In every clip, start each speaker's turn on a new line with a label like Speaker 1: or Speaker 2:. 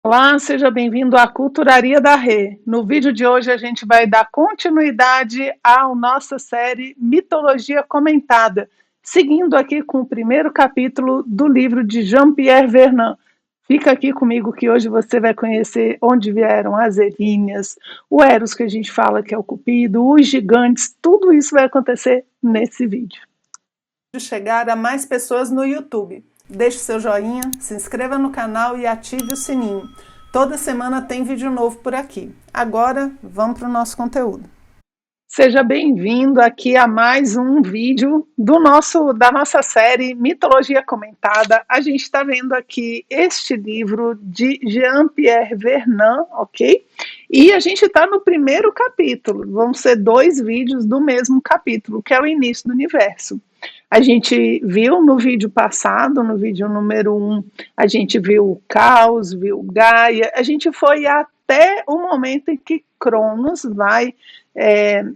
Speaker 1: Olá, seja bem-vindo à Culturaria da Rê. No vídeo de hoje a gente vai dar continuidade à nossa série Mitologia Comentada, seguindo aqui com o primeiro capítulo do livro de Jean-Pierre Vernant. Fica aqui comigo que hoje você vai conhecer onde vieram as Erinhas, o Eros que a gente fala que é o Cupido, os gigantes, tudo isso vai acontecer nesse vídeo. De chegar a mais pessoas no YouTube. Deixe seu joinha, se inscreva no canal e ative o sininho. Toda semana tem vídeo novo por aqui. Agora, vamos para o nosso conteúdo. Seja bem-vindo aqui a mais um vídeo da nossa série Mitologia Comentada. A gente está vendo aqui este livro de Jean-Pierre Vernant, ok? E a gente está no primeiro capítulo. Vão ser 2 vídeos do mesmo capítulo, que é o início do universo. A gente viu no vídeo passado, no vídeo número 1, a gente viu o caos, viu Gaia, a gente foi até o momento em que Cronos vai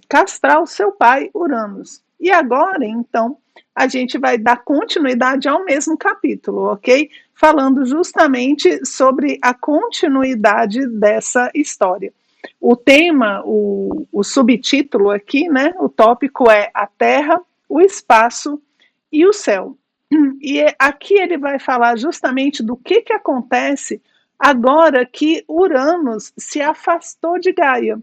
Speaker 1: castrar o seu pai, Uranus. E agora, então, a gente vai dar continuidade ao mesmo capítulo, ok? Falando justamente sobre a continuidade dessa história. O tema, o subtítulo aqui, né, o tópico é a Terra, o espaço e o céu. E aqui ele vai falar justamente do que acontece agora que Uranus se afastou de Gaia.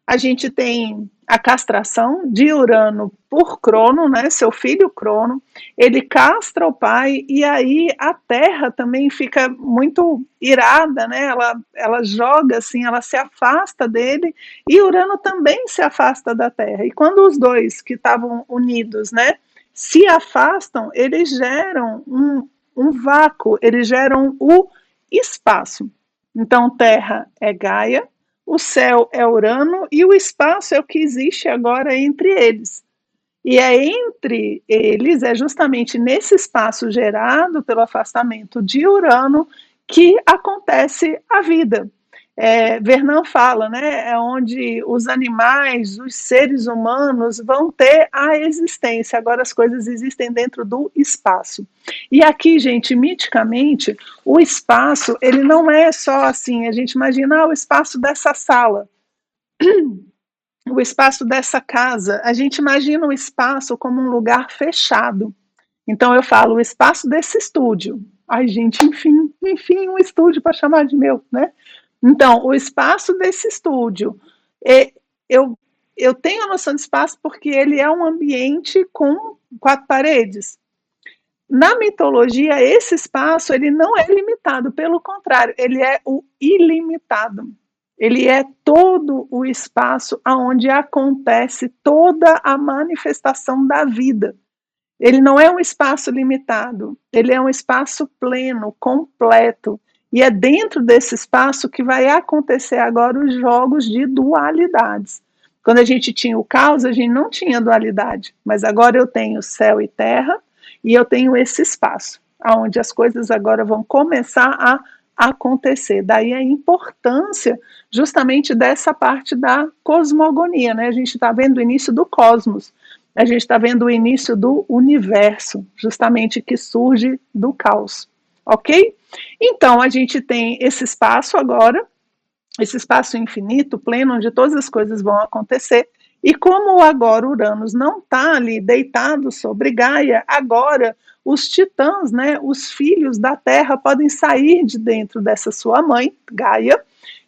Speaker 1: A gente tem a castração de Urano por Crono, né, seu filho Crono, ele castra o pai e aí a Terra também fica muito irada, né, ela joga assim, ela se afasta dele e Urano também se afasta da Terra. E quando os dois que estavam unidos, né, se afastam, eles geram um vácuo, eles geram o espaço. Então, Terra é Gaia, o céu é Urano e o espaço é o que existe agora entre eles. E é entre eles, é justamente nesse espaço gerado pelo afastamento de Urano que acontece a vida. Vernant fala, né, é onde os animais, os seres humanos vão ter a existência. Agora as coisas existem dentro do espaço. E aqui, gente, miticamente, o espaço, ele não é só assim, a gente imagina o espaço dessa sala, o espaço dessa casa, a gente imagina o espaço como um lugar fechado. Então eu falo, o espaço desse estúdio. Ai, gente, enfim, um estúdio para chamar de meu, né? Então, o espaço desse estúdio, eu, eu tenho a noção de espaço porque ele é um ambiente com 4 paredes. Na mitologia, esse espaço ele não é limitado, pelo contrário, ele é o ilimitado. Ele é todo o espaço onde acontece toda a manifestação da vida. Ele não é um espaço limitado, ele é um espaço pleno, completo. E é dentro desse espaço que vai acontecer agora os jogos de dualidades. Quando a gente tinha o caos, a gente não tinha dualidade, mas agora eu tenho céu e terra e eu tenho esse espaço, onde as coisas agora vão começar a acontecer. Daí a importância justamente dessa parte da cosmogonia, né? A gente está vendo o início do cosmos, a gente está vendo o início do universo, justamente que surge do caos, ok? Então, a gente tem esse espaço agora, esse espaço infinito, pleno, onde todas as coisas vão acontecer, e como agora Uranus não está ali deitado sobre Gaia, agora os titãs, né, os filhos da Terra, podem sair de dentro dessa sua mãe, Gaia,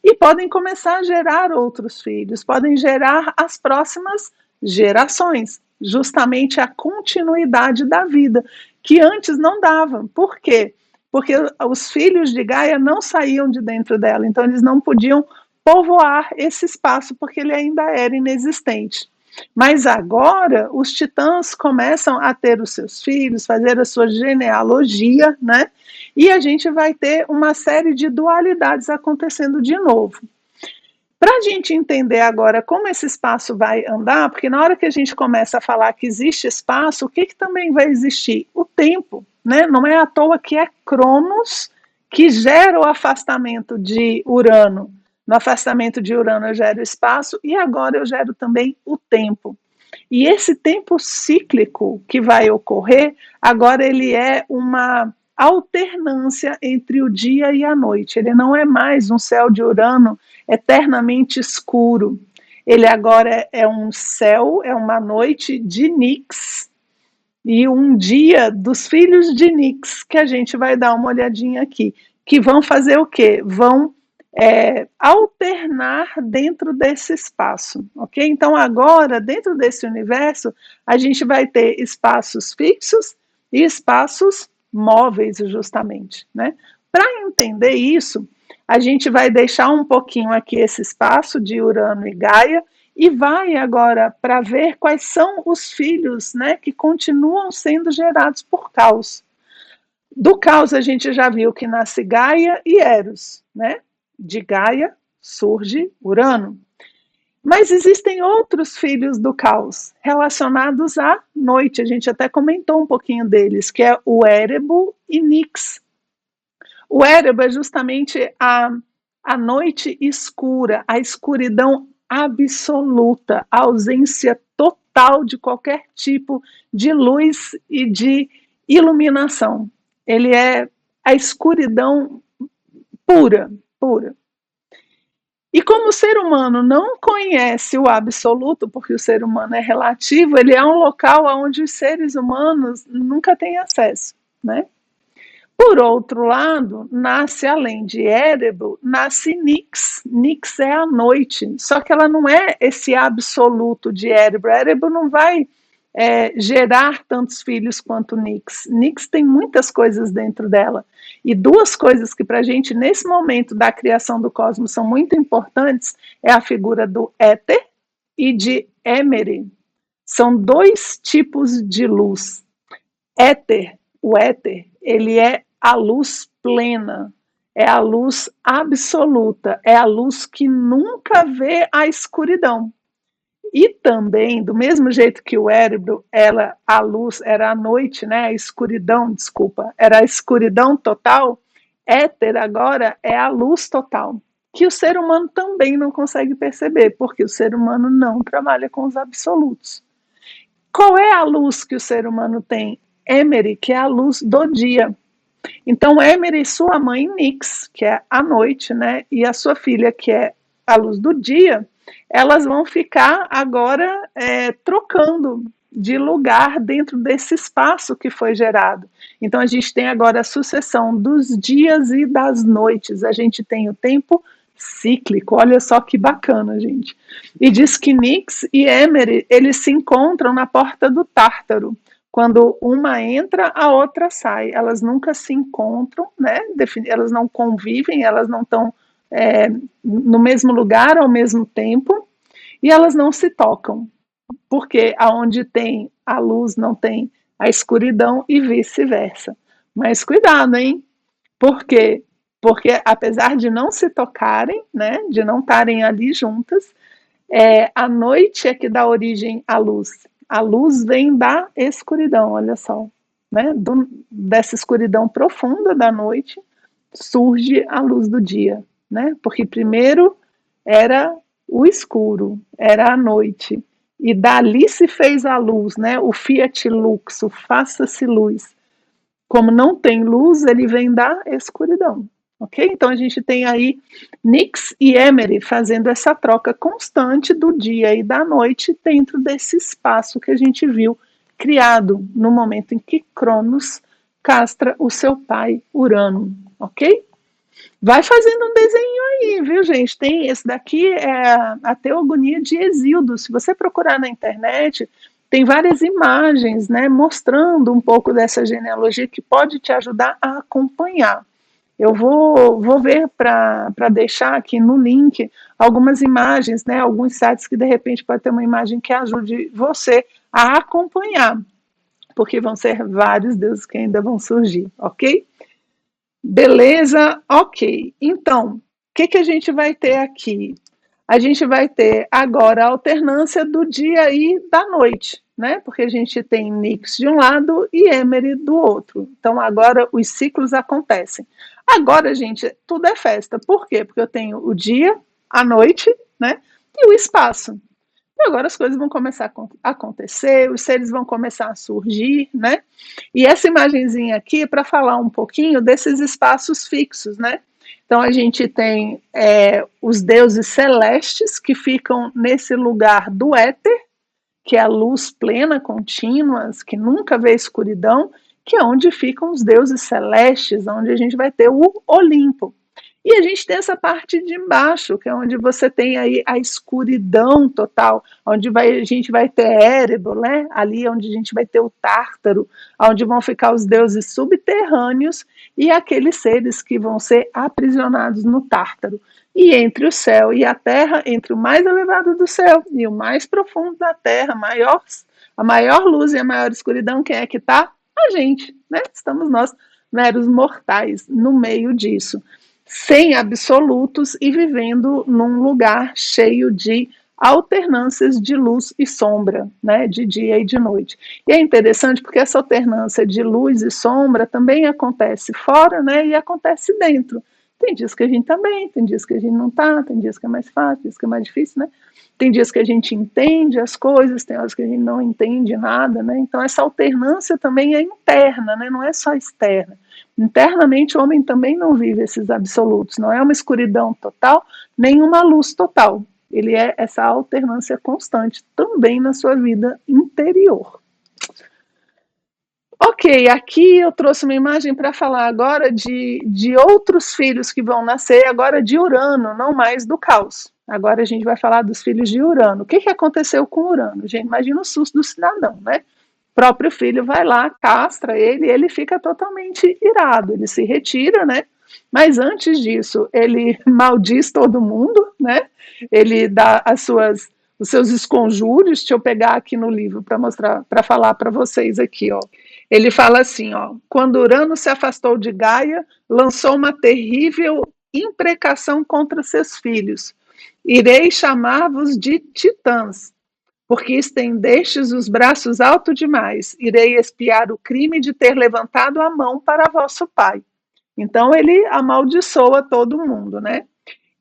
Speaker 1: e podem começar a gerar outros filhos, podem gerar as próximas gerações, justamente a continuidade da vida, que antes não dava. Por quê? Porque os filhos de Gaia não saíam de dentro dela, então eles não podiam povoar esse espaço, porque ele ainda era inexistente. Mas agora os titãs começam a ter os seus filhos, fazer a sua genealogia, né? E a gente vai ter uma série de dualidades acontecendo de novo. Para a gente entender agora como esse espaço vai andar, porque na hora que a gente começa a falar que existe espaço, o que também vai existir? O tempo, né? Não é à toa que é Cronos que gera o afastamento de Urano. No afastamento de Urano eu gero espaço e agora eu gero também o tempo. E esse tempo cíclico que vai ocorrer, agora ele é alternância entre o dia e a noite. Ele não é mais um céu de Urano eternamente escuro. Ele agora é um céu, é uma noite de Nix e um dia dos filhos de Nix, que a gente vai dar uma olhadinha aqui, que vão fazer o quê? Vão alternar dentro desse espaço, ok? Então agora, dentro desse universo, a gente vai ter espaços fixos e espaços móveis, justamente, né? Para entender isso, a gente vai deixar um pouquinho aqui esse espaço de Urano e Gaia e vai agora para ver quais são os filhos, né, que continuam sendo gerados por Caos. Do Caos a gente já viu que nasce Gaia e Eros, né? De Gaia surge Urano. Mas existem outros filhos do Caos relacionados à noite. A gente até comentou um pouquinho deles, que é o Érebo e Nix. O Érebo é justamente a noite escura, a escuridão absoluta, a ausência total de qualquer tipo de luz e de iluminação. Ele é a escuridão pura, pura. E como o ser humano não conhece o absoluto, porque o ser humano é relativo, ele é um local onde os seres humanos nunca têm acesso, né? Por outro lado, nasce, além de Érebo, nasce Nix. Nix é a noite, só que ela não é esse absoluto de Érebo. Érebo não vai gerar tantos filhos quanto Nix. Nix tem muitas coisas dentro dela. E duas coisas que para a gente, nesse momento da criação do cosmos, são muito importantes, é a figura do éter e de Emery. São dois tipos de luz. Éter, o éter, ele é a luz plena, é a luz absoluta, é a luz que nunca vê a escuridão. E também, do mesmo jeito que o Érebo, a luz era a noite, né? A escuridão, desculpa, era a escuridão total, éter agora é a luz total, que o ser humano também não consegue perceber, porque o ser humano não trabalha com os absolutos. Qual é a luz que o ser humano tem? Emery, que é a luz do dia. Então, Emery e sua mãe, Nix, que é a noite, né? E a sua filha, que é a luz do dia, elas vão ficar agora trocando de lugar dentro desse espaço que foi gerado. Então, a gente tem agora a sucessão dos dias e das noites. A gente tem o tempo cíclico, olha só que bacana, gente. E diz que Nix e Emery, eles se encontram na porta do Tártaro. Quando uma entra, a outra sai. Elas nunca se encontram, né? Elas não convivem, elas não estão no mesmo lugar ao mesmo tempo, e elas não se tocam, porque aonde tem a luz não tem a escuridão e vice-versa. Mas cuidado, hein? Por quê? Porque apesar de não se tocarem, né, de não estarem ali juntas, a noite é que dá origem à luz. A luz vem da escuridão, olha só. Né? Dessa escuridão profunda da noite surge a luz do dia. Né? Porque primeiro era o escuro, era a noite. E dali se fez a luz, né? O fiat lux, o faça-se luz. Como não tem luz, ele vem da escuridão. Ok? Então a gente tem aí Nix e Emery fazendo essa troca constante do dia e da noite dentro desse espaço que a gente viu criado no momento em que Cronos castra o seu pai Urano, ok? Vai fazendo um desenho aí, viu, gente? Tem esse daqui, é a Teogonia de Hesíodo. Se você procurar na internet, tem várias imagens, né, mostrando um pouco dessa genealogia que pode te ajudar a acompanhar. Eu vou ver para deixar aqui no link algumas imagens, né, alguns sites que de repente pode ter uma imagem que ajude você a acompanhar, porque vão ser vários deuses que ainda vão surgir, ok? Beleza, ok. Então, o que a gente vai ter aqui? A gente vai ter agora a alternância do dia e da noite, né? Porque a gente tem Nix de um lado e Emery do outro. Então, agora os ciclos acontecem. Agora, gente, tudo é festa. Por quê? Porque eu tenho o dia, a noite, né? E o espaço. E agora as coisas vão começar a acontecer, os seres vão começar a surgir, né? E essa imagenzinha aqui é para falar um pouquinho desses espaços fixos, né? Então a gente tem os deuses celestes que ficam nesse lugar do éter, que é a luz plena, contínua, que nunca vê escuridão, que é onde ficam os deuses celestes, onde a gente vai ter o Olimpo. E a gente tem essa parte de baixo, que é onde você tem aí a escuridão total, onde a gente vai ter Erebor, né? Ali onde a gente vai ter o Tártaro, onde vão ficar os deuses subterrâneos e aqueles seres que vão ser aprisionados no Tártaro. E entre o céu e a terra, entre o mais elevado do céu e o mais profundo da terra, a maior luz e a maior escuridão, quem é que está? A gente, né? Estamos nós, meros mortais, no meio disso, sem absolutos e vivendo num lugar cheio de alternâncias de luz e sombra, né, de dia e de noite. E é interessante porque essa alternância de luz e sombra também acontece fora, né, e acontece dentro. Tem dias que a gente está bem, tem dias que a gente não está, tem dias que é mais fácil, dias que é mais difícil, né? Tem dias que a gente entende as coisas, tem horas que a gente não entende nada, né? Então essa alternância também é interna, né? Não é só externa. Internamente o homem também não vive esses absolutos, não é uma escuridão total, nem uma luz total. Ele é essa alternância constante também na sua vida interior. Ok, aqui eu trouxe uma imagem para falar agora de outros filhos que vão nascer, agora de Urano, não mais do caos. Agora a gente vai falar dos filhos de Urano. O que aconteceu com Urano? Gente, imagina o susto do cidadão, né? O próprio filho vai lá, castra ele, e ele fica totalmente irado, ele se retira, né? Mas antes disso, ele maldiz todo mundo, né? Ele dá os seus esconjuros. Deixa eu pegar aqui no livro para mostrar, para falar para vocês aqui, ó. Ele fala assim, ó: quando Urano se afastou de Gaia, lançou uma terrível imprecação contra seus filhos. Irei chamar-vos de titãs, porque estendestes os braços alto demais. Irei expiar o crime de ter levantado a mão para vosso pai. Então ele amaldiçoa todo mundo, né?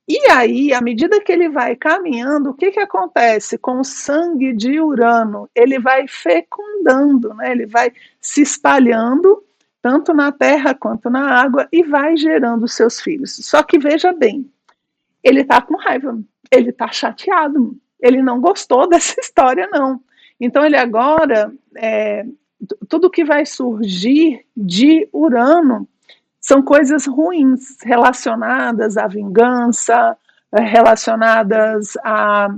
Speaker 1: E aí, à medida que ele vai caminhando, o que acontece com o sangue de Urano? Ele vai fecundando, né? Ele vai se espalhando, tanto na terra quanto na água, e vai gerando seus filhos. Só que veja bem, ele está com raiva, ele está chateado, ele não gostou dessa história, não. Então ele agora, tudo que vai surgir de Urano são coisas ruins relacionadas à vingança, relacionadas a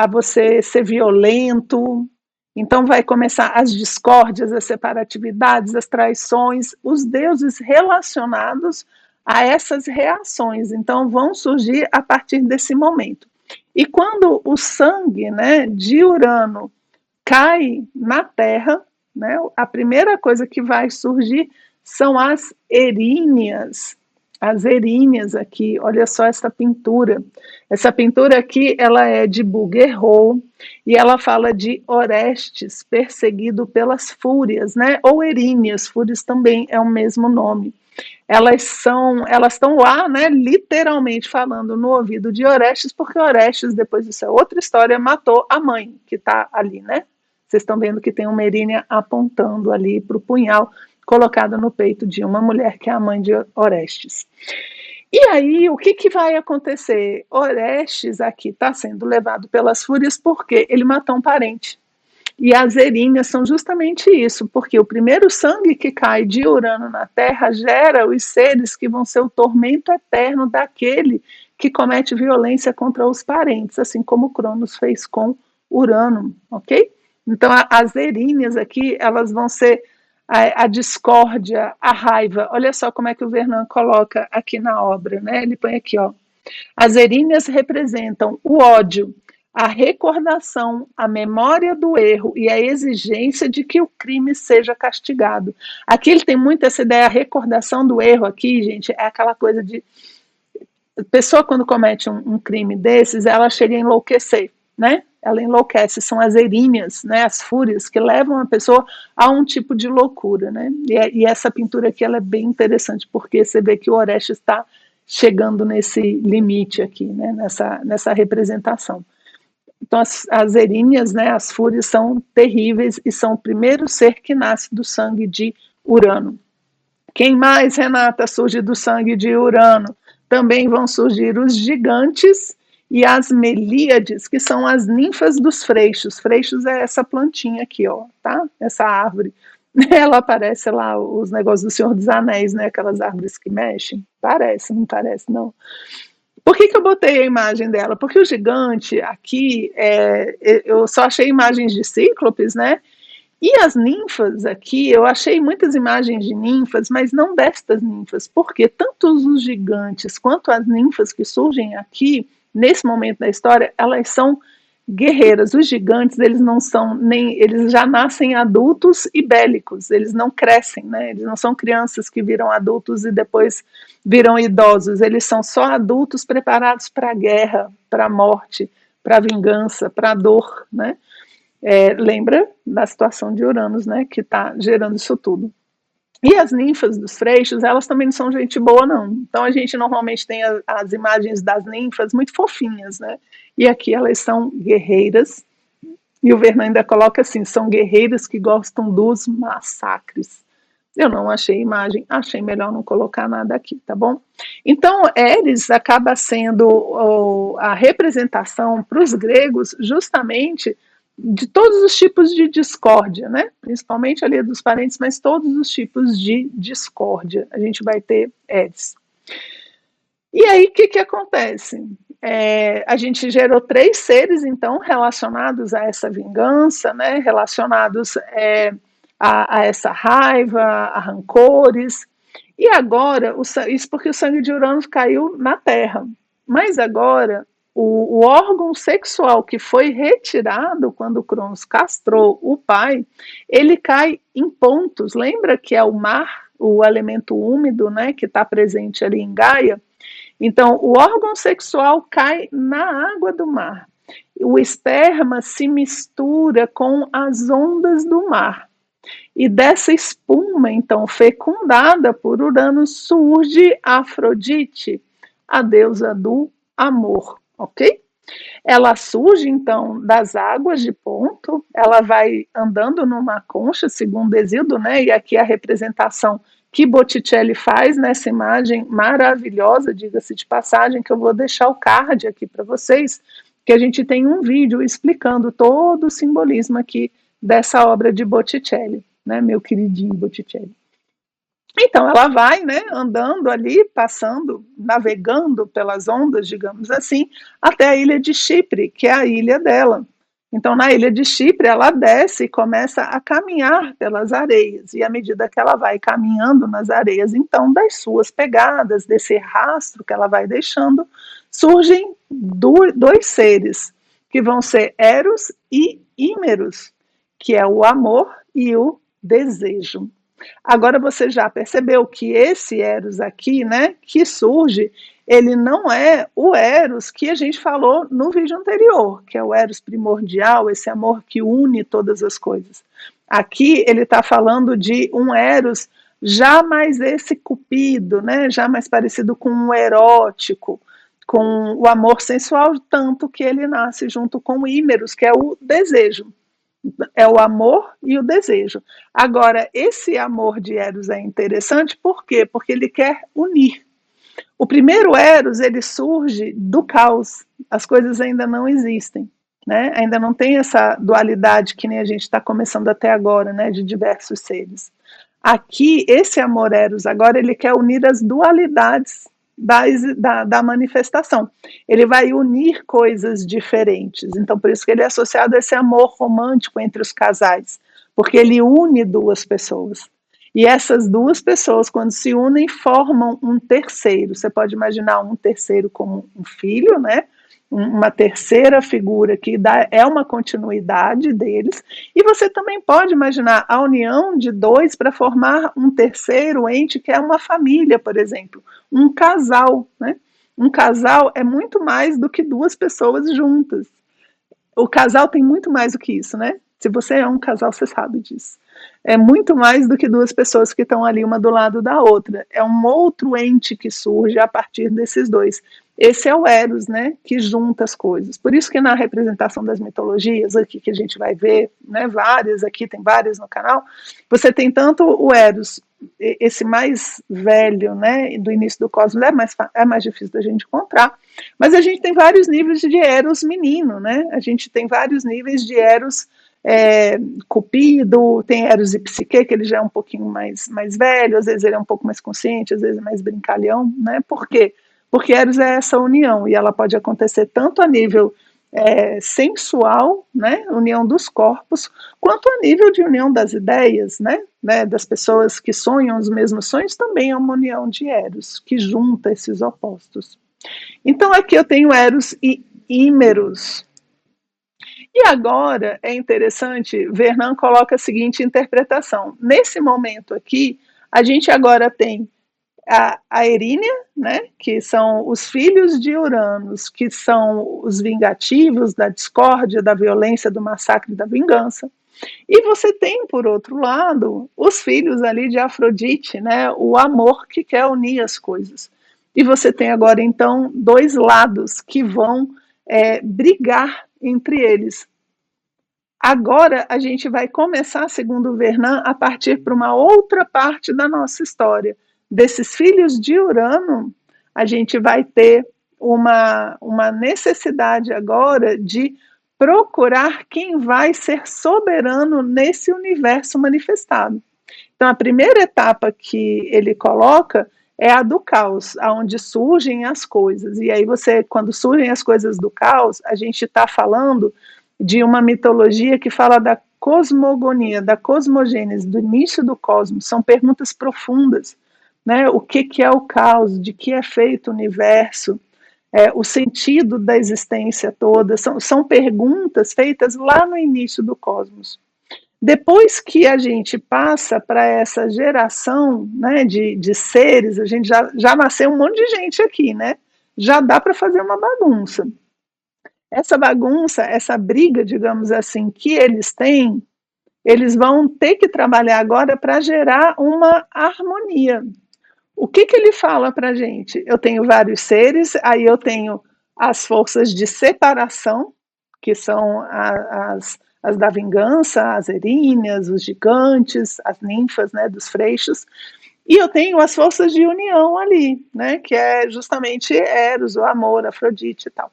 Speaker 1: você ser violento. Então vai começar as discórdias, as separatividades, as traições, os deuses relacionados a essas reações. Então vão surgir a partir desse momento. E quando o sangue, né, de Urano cai na Terra, né, a primeira coisa que vai surgir são as eríneas. As eríneas aqui, olha só essa pintura. Essa pintura aqui, ela é de Bouguereau e ela fala de Orestes perseguido pelas fúrias, né? Ou eríneas, fúrias também é o mesmo nome. Elas estão lá, né, literalmente falando no ouvido de Orestes, porque Orestes, depois disso é outra história, matou a mãe, que está ali, né? Vocês estão vendo que tem uma erínia apontando ali para o punhal colocado no peito de uma mulher que é a mãe de Orestes. E aí, o que vai acontecer? Orestes aqui está sendo levado pelas fúrias porque ele matou um parente. E as eríneas são justamente isso, porque o primeiro sangue que cai de Urano na Terra gera os seres que vão ser o tormento eterno daquele que comete violência contra os parentes, assim como Cronos fez com Urano, ok? Então, as eríneas aqui, elas vão ser a discórdia, a raiva. Olha só como é que o Vernon coloca aqui na obra, né? Ele põe aqui, ó. As eríneas representam o ódio, a recordação, a memória do erro e a exigência de que o crime seja castigado. Aqui ele tem muito essa ideia, a recordação do erro aqui, gente, é aquela coisa de... A pessoa, quando comete um crime desses, ela chega a enlouquecer, né? Ela enlouquece, são as eríneas, né, as fúrias, que levam a pessoa a um tipo de loucura, né? E essa pintura aqui, ela é bem interessante, porque você vê que o Orestes está chegando nesse limite aqui, né, nessa representação. Então, as Erinhas, né, as Fúrias, são terríveis e são o primeiro ser que nasce do sangue de Urano. Quem mais, Renata, surge do sangue de Urano? Também vão surgir os gigantes e as Melíades, que são as ninfas dos freixos. Freixos é essa plantinha aqui, ó, tá? Essa árvore. Ela parece lá os negócios do Senhor dos Anéis, né? Aquelas árvores que mexem. Parece, não parece, não. Por que eu botei a imagem dela? Porque o gigante aqui, eu só achei imagens de cíclopes, né? E as ninfas aqui, eu achei muitas imagens de ninfas, mas não destas ninfas, porque tanto os gigantes quanto as ninfas que surgem aqui, nesse momento da história, elas são guerreiras. Os gigantes, eles não são nem, eles já nascem adultos e bélicos, eles não crescem, né? Eles não são crianças que viram adultos e depois viram idosos, eles são só adultos preparados para a guerra, para a morte, para a vingança, para a dor, né? Lembra da situação de Uranus, né, que está gerando isso tudo. E as ninfas dos freixos, elas também não são gente boa, não. Então a gente normalmente tem as imagens das ninfas muito fofinhas, né? E aqui elas são guerreiras, e o Vernon ainda coloca assim, são guerreiras que gostam dos massacres. Eu não achei imagem, achei melhor não colocar nada aqui, tá bom? Então, Eris acaba sendo a representação para os gregos justamente de todos os tipos de discórdia, né? Principalmente ali dos parentes, mas todos os tipos de discórdia. A gente vai ter Eris. E aí, o que acontece? A gente gerou 3 seres, então, relacionados a essa vingança, né? Relacionados a essa raiva, a rancores. E agora, isso porque o sangue de Urano caiu na Terra. Mas agora, o órgão sexual que foi retirado quando Cronos castrou o pai, ele cai em pontos. Lembra que é o mar, o elemento úmido, né, que está presente ali em Gaia? Então, o órgão sexual cai na água do mar. O esperma se mistura com as ondas do mar. E dessa espuma, então, fecundada por Urano, surge Afrodite, a deusa do amor, ok? Ela surge, então, das águas de Ponto, ela vai andando numa concha, segundo Hesíodo, né? E aqui a representação que Botticelli faz nessa imagem maravilhosa, diga-se de passagem, que eu vou deixar o card aqui para vocês, que a gente tem um vídeo explicando todo o simbolismo aqui dessa obra de Botticelli, né, meu queridinho Botticelli. Então ela vai, né, andando ali, passando, navegando pelas ondas, digamos assim, até a ilha de Chipre, que é a ilha dela. Então na ilha de Chipre ela desce e começa a caminhar pelas areias, e à medida que ela vai caminhando nas areias, então das suas pegadas, desse rastro que ela vai deixando, surgem dois seres, que vão ser Eros e Ímeros, que é o amor e o desejo. Agora você já percebeu que esse Eros aqui, né, que surge, ele não é o Eros que a gente falou no vídeo anterior, que é o Eros primordial, esse amor que une todas as coisas. Aqui ele está falando de um Eros já mais esse cupido, né, já mais parecido com um erótico, com o amor sensual, tanto que ele nasce junto com o Ímeros, que é o desejo. É o amor e o desejo. Agora, esse amor de Eros é interessante, por quê? Porque ele quer unir. O primeiro Eros, ele surge do caos. As coisas ainda não existem, né? Ainda não tem essa dualidade que nem a gente está começando até agora, né? De diversos seres. Aqui, esse amor Eros, agora ele quer unir as dualidades da manifestação. Ele vai unir coisas diferentes. Então, por isso que ele é associado a esse amor romântico entre os casais, porque ele une duas pessoas. E essas duas pessoas, quando se unem, formam um terceiro. Você pode imaginar um terceiro como um filho, né? Uma terceira figura que é uma continuidade deles, e você também pode imaginar a união de dois para formar um terceiro ente, que é uma família, por exemplo, um casal, né? Um casal é muito mais do que duas pessoas juntas. O casal tem muito mais do que isso, né? Se você é um casal, você sabe disso. É muito mais do que duas pessoas que estão ali uma do lado da outra. É um outro ente que surge a partir desses dois. Esse é o Eros, né, que junta as coisas. Por isso que na representação das mitologias, aqui que a gente vai ver, né, várias aqui, tem várias no canal, você tem tanto o Eros, esse mais velho, né, do início do cosmos, é mais difícil da gente encontrar, mas a gente tem vários níveis de Eros menino, né, a gente tem vários níveis de Eros Cupido, tem Eros e Psique, que ele já é um pouquinho mais velho, às vezes ele é um pouco mais consciente, às vezes é mais brincalhão, né, por quê? Porque Eros é essa união, e ela pode acontecer tanto a nível sensual, né, união dos corpos, quanto a nível de união das ideias, né, das pessoas que sonham os mesmos sonhos, também é uma união de Eros, que junta esses opostos. Então aqui eu tenho Eros e Ímeros. E agora é interessante, Vernon coloca a seguinte interpretação. Nesse momento aqui, a gente agora tem a Erínia, né, que são os filhos de Uranus, que são os vingativos da discórdia, da violência, do massacre e da vingança. E você tem, por outro lado, os filhos ali de Afrodite, né, o amor que quer unir as coisas. E você tem agora, então, dois lados que vão brigar entre eles. Agora a gente vai começar, segundo Vernon, a partir para uma outra parte da nossa história. Desses filhos de Urano, a gente vai ter uma necessidade agora de procurar quem vai ser soberano nesse universo manifestado. Então, a primeira etapa que ele coloca é a do caos, aonde surgem as coisas. E aí você, quando surgem as coisas do caos, a gente está falando de uma mitologia que fala da cosmogonia, da cosmogênese, do início do cosmos. São perguntas profundas, né? O que é o caos? De que é feito o universo? O sentido da existência toda? São perguntas feitas lá no início do cosmos. Depois que a gente passa para essa geração, né, de seres, a gente já nasceu um monte de gente aqui, né? Já dá para fazer uma bagunça. Essa bagunça, essa briga, digamos assim, que eles têm, eles vão ter que trabalhar agora para gerar uma harmonia. O que ele fala para a gente? Eu tenho vários seres, aí eu tenho as forças de separação, que são as da vingança, as eríneas, os gigantes, as ninfas, né, dos freixos, e eu tenho as forças de união ali, né, que é justamente Eros, o amor, Afrodite e tal.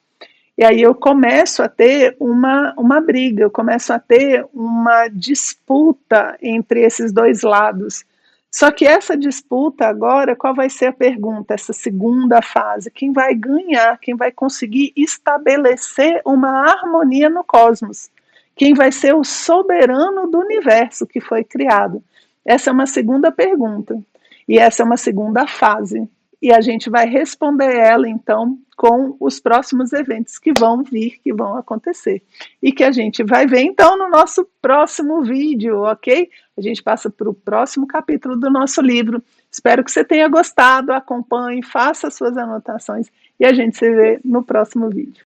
Speaker 1: E aí eu começo a ter uma briga, eu começo a ter uma disputa entre esses dois lados. Só que essa disputa agora, qual vai ser a pergunta? Essa segunda fase, quem vai ganhar, quem vai conseguir estabelecer uma harmonia no cosmos? Quem vai ser o soberano do universo que foi criado? Essa é uma segunda pergunta. E essa é uma segunda fase. E a gente vai responder ela, então, com os próximos eventos que vão vir, que vão acontecer. E que a gente vai ver, então, no nosso próximo vídeo, ok? A gente passa para o próximo capítulo do nosso livro. Espero que você tenha gostado, acompanhe, faça suas anotações e a gente se vê no próximo vídeo.